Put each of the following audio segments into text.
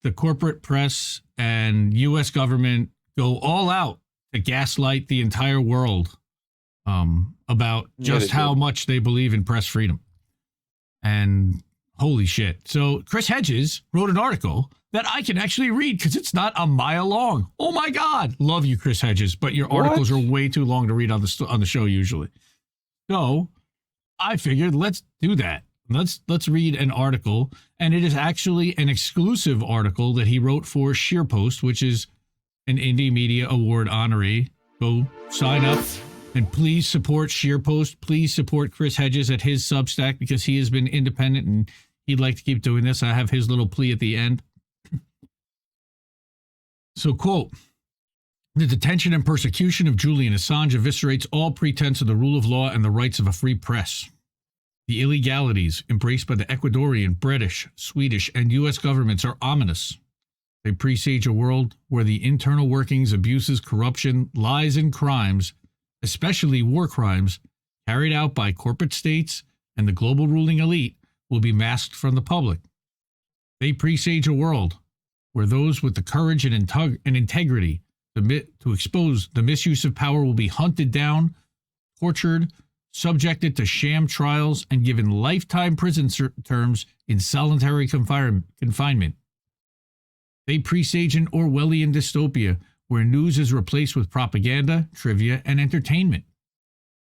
the corporate press and U.S. government go all out to gaslight the entire world about just how much they believe in press freedom. And holy shit. So Chris Hedges wrote an article that I can actually read because it's not a mile long. Oh my God. Love you, Chris Hedges, but your articles are way too long to read on the show usually. So I figured let's do that. Let's read an article, and it is actually an exclusive article that he wrote for ScheerPost, which is an Indie Media Award honoree. Go sign up and please support ScheerPost. Please support Chris Hedges at his Substack because he has been independent and he'd like to keep doing this. I have his little plea at the end. So, quote, "The detention and persecution of Julian Assange eviscerates all pretense of the rule of law and the rights of a free press. The illegalities embraced by the Ecuadorian, British, Swedish, and U.S. governments are ominous. They presage a world where the internal workings, abuses, corruption, lies, and crimes, especially war crimes, carried out by corporate states and the global ruling elite, will be masked from the public. They presage a world where those with the courage and integrity to expose the misuse of power will be hunted down, tortured, subjected to sham trials, and given lifetime prison terms in solitary confinement. They presage an Orwellian dystopia where news is replaced with propaganda, trivia, and entertainment.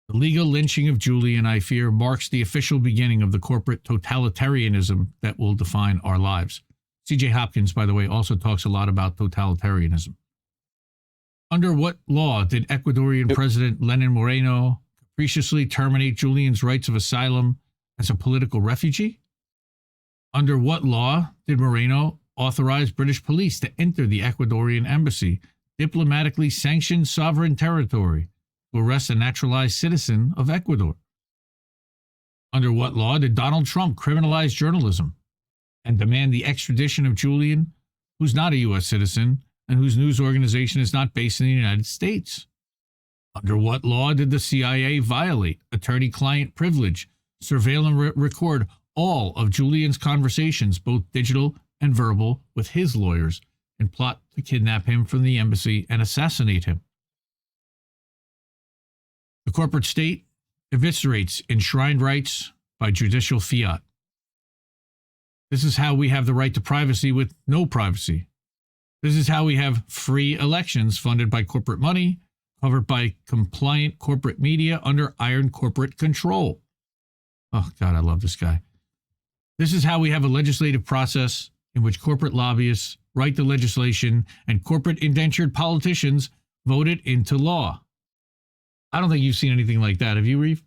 The legal lynching of Julian, I fear, marks the official beginning of the corporate totalitarianism that will define our lives." C.J. Hopkins, by the way, also talks a lot about totalitarianism. Under what law did Ecuadorian President Lenin Moreno capriciously terminate Julian's rights of asylum as a political refugee? Under what law did Moreno authorize British police to enter the Ecuadorian embassy, diplomatically sanctioned sovereign territory, to arrest a naturalized citizen of Ecuador? Under what law did Donald Trump criminalize journalism and demand the extradition of Julian, who's not a U.S. citizen and whose news organization is not based in the United States? Under what law did the CIA violate attorney-client privilege, surveil and record all of Julian's conversations, both digital and verbal, with his lawyers, and plot to kidnap him from the embassy and assassinate him? The corporate state eviscerates enshrined rights by judicial fiat. This is how we have the right to privacy with no privacy. This is how we have free elections funded by corporate money, covered by compliant corporate media under iron corporate control. Oh, God, I love this guy. This is how we have a legislative process in which corporate lobbyists write the legislation and corporate indentured politicians vote it into law. I don't think you've seen anything like that. Have you, Reef?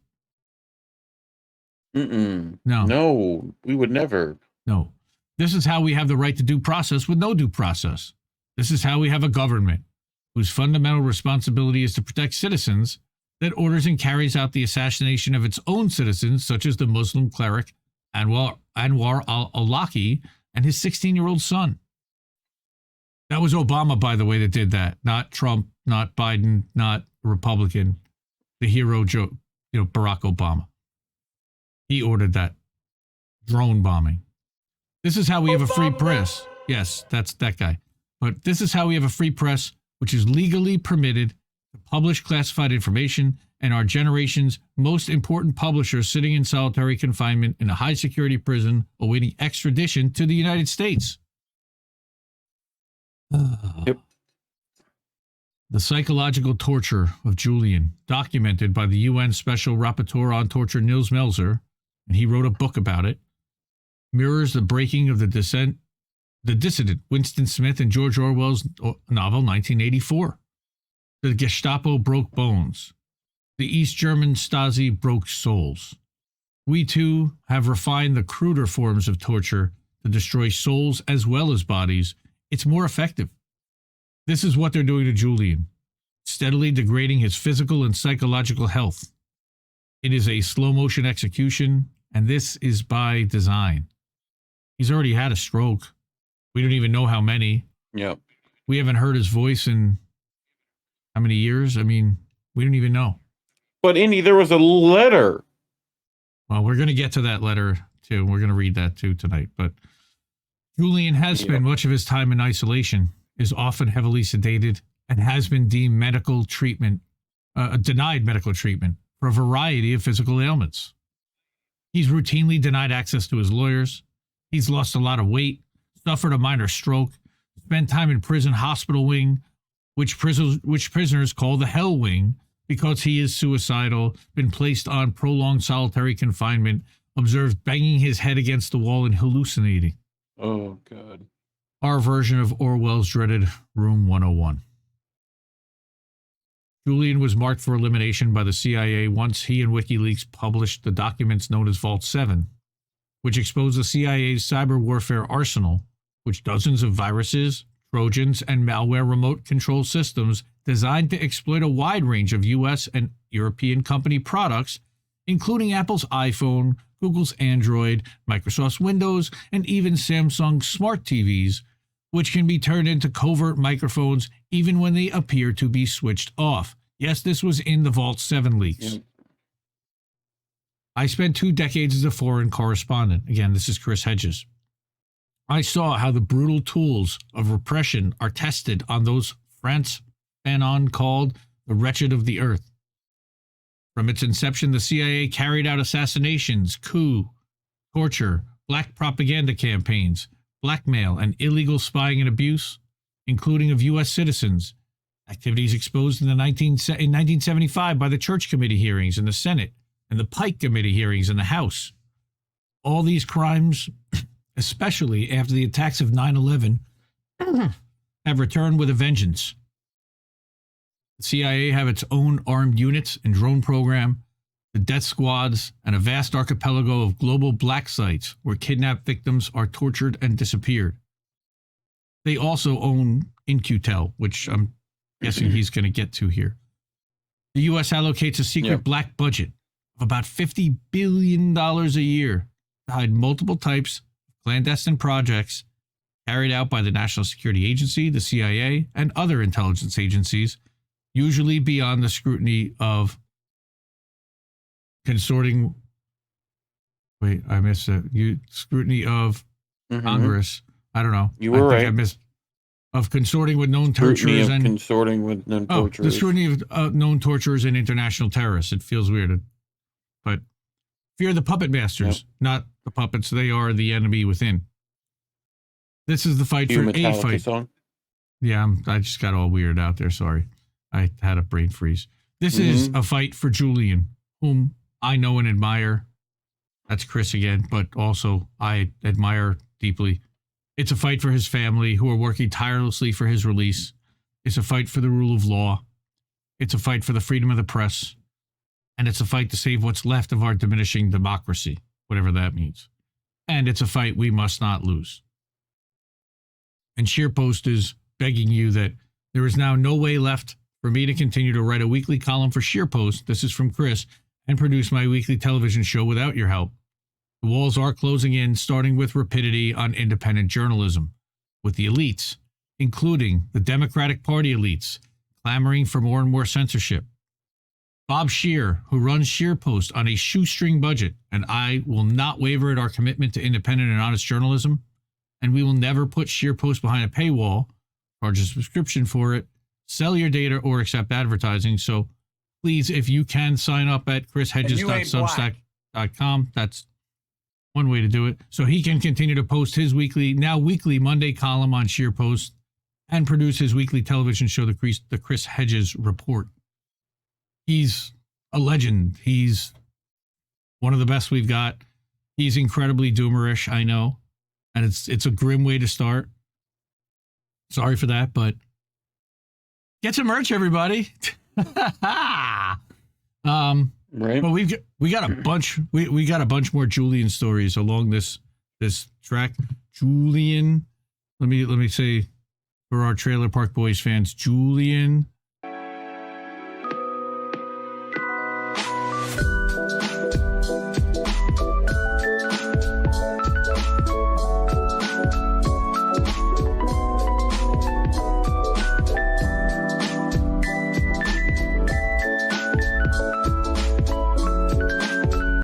No. No, we would never. No. This is how we have the right to due process with no due process. This is how we have a government whose fundamental responsibility is to protect citizens that orders and carries out the assassination of its own citizens, such as the Muslim cleric Anwar al-Awlaki and his 16-year-old son. That was Obama, by the way, that did that. Not Trump, not Biden, not Republican. The hero, Barack Obama. He ordered that drone bombing. This is how we have a free press. Yes, that's that guy. But this is how we have a free press, which is legally permitted to publish classified information, and our generation's most important publisher sitting in solitary confinement in a high-security prison awaiting extradition to the United States. Yep. The psychological torture of Julian, documented by the UN Special Rapporteur on Torture Nils Melzer, and he wrote a book about it, mirrors the breaking of the dissident Winston Smith in George Orwell's novel 1984. The Gestapo broke bones. The East German Stasi broke souls. We too have refined the cruder forms of torture to destroy souls as well as bodies. It's more effective. This is what they're doing to Julian, steadily degrading his physical and psychological health. It is a slow-motion execution, and this is by design. He's already had a stroke. We don't even know how many. Yep. We haven't heard his voice in how many years? I mean, we don't even know. But Indy, there was a letter. Well, we're going to get to that letter too. We're going to read that too tonight. But Julian has spent much of his time in isolation, is often heavily sedated, and has been deemed denied medical treatment for a variety of physical ailments. He's routinely denied access to his lawyers. He's lost a lot of weight, suffered a minor stroke, spent time in prison hospital wing, which prisoners call the hell wing, because he is suicidal, been placed on prolonged solitary confinement, observed banging his head against the wall and hallucinating. Oh, God. Our version of Orwell's dreaded Room 101. Julian was marked for elimination by the CIA once he and WikiLeaks published the documents known as Vault 7, which exposed the CIA's cyber warfare arsenal, which dozens of viruses, Trojans, and malware remote control systems designed to exploit a wide range of US and European company products, including Apple's iPhone, Google's Android, Microsoft's Windows, and even Samsung's smart TVs, which can be turned into covert microphones even when they appear to be switched off. Yes, this was in the Vault 7 leaks. Yep. I spent 2 decades as a foreign correspondent. Again, this is Chris Hedges. I saw how the brutal tools of repression are tested on those France Fanon called the wretched of the earth. From its inception, the CIA carried out assassinations, coup, torture, black propaganda campaigns, blackmail, and illegal spying and abuse, including of U.S. citizens, activities exposed in 1975 by the Church Committee hearings in the Senate and the Pike Committee hearings in the House. All these crimes, especially after the attacks of 9/11, have returned with a vengeance. The CIA have its own armed units and drone program, the death squads, and a vast archipelago of global black sites where kidnapped victims are tortured and disappeared. They also own In-Q-Tel, which I'm guessing he's going to get to here. The U.S. allocates a secret black budget of about $50 billion a year to hide multiple types of clandestine projects carried out by the National Security Agency, the CIA, and other intelligence agencies, usually beyond the scrutiny of consorting. Wait, I missed it. Scrutiny of Congress. I don't know. You were right. I missed of consorting with known torturers and consorting with known torturers. The scrutiny of known torturers and international terrorists. It feels weird, but fear the puppet masters, not the puppets. They are the enemy within. This is the fight for a fight. Song? Yeah, I just got all weird out there. Sorry. I had a brain freeze. This is a fight for Julian, whom I know and admire. That's Chris again, but also I admire deeply. It's a fight for his family, who are working tirelessly for his release. It's a fight for the rule of law. It's a fight for the freedom of the press. And it's a fight to save what's left of our diminishing democracy, whatever that means. And it's a fight we must not lose. And ScheerPost is begging you that there is now no way left for me to continue to write a weekly column for ScheerPost, this is from Chris, and produce my weekly television show without your help. The walls are closing in, starting with rapidity on independent journalism, with the elites, including the Democratic Party elites, clamoring for more and more censorship. Bob Scheer, who runs ScheerPost on a shoestring budget, and I will not waver at our commitment to independent and honest journalism, and we will never put ScheerPost behind a paywall, charge a subscription for it, sell your data, or accept advertising. So please, if you can, sign up at chrishedges.substack.com. That's one way to do it. So he can continue to post his weekly Monday column on ScheerPost and produce his weekly television show, the Chris Hedges Report. He's a legend. He's one of the best we've got. He's incredibly doomerish, I know. And it's a grim way to start. Sorry for that, but get some merch, everybody. Right. But we got a bunch. We got a bunch more Julian stories along this track. Julian, let me say for our Trailer Park Boys fans, Julian